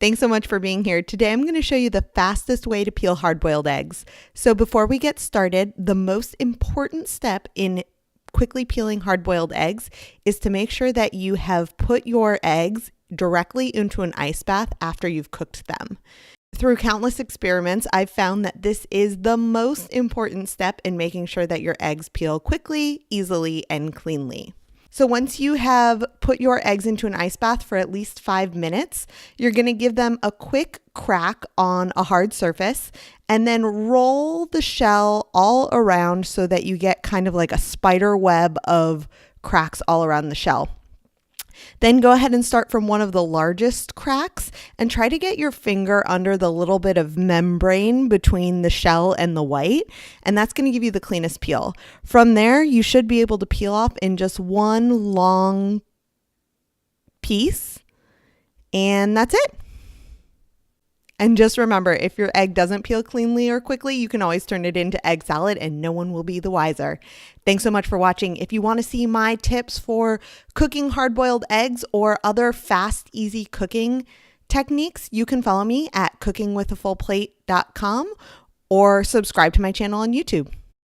Thanks so much for being here. Today I'm going to show you the fastest way to peel hard-boiled eggs. So before we get started, the most important step in quickly peeling hard-boiled eggs is to make sure that you have put your eggs directly into an ice bath after you've cooked them. Through countless experiments, I've found that this is the most important step in making sure that your eggs peel quickly, easily, and cleanly. So once you have put your eggs into an ice bath for at least 5 minutes, you're going to give them a quick crack on a hard surface and then roll the shell all around so that you get kind of like a spider web of cracks all around the shell. Then go ahead and start from one of the largest cracks and try to get your finger under the little bit of membrane between the shell and the white, and that's going to give you the cleanest peel. From there, you should be able to peel off in just one long piece, and that's it. And just remember, if your egg doesn't peel cleanly or quickly, you can always turn it into egg salad and no one will be the wiser. Thanks so much for watching. If you want to see my tips for cooking hard-boiled eggs or other fast, easy cooking techniques, you can follow me at cookingwithafullplate.com or subscribe to my channel on YouTube.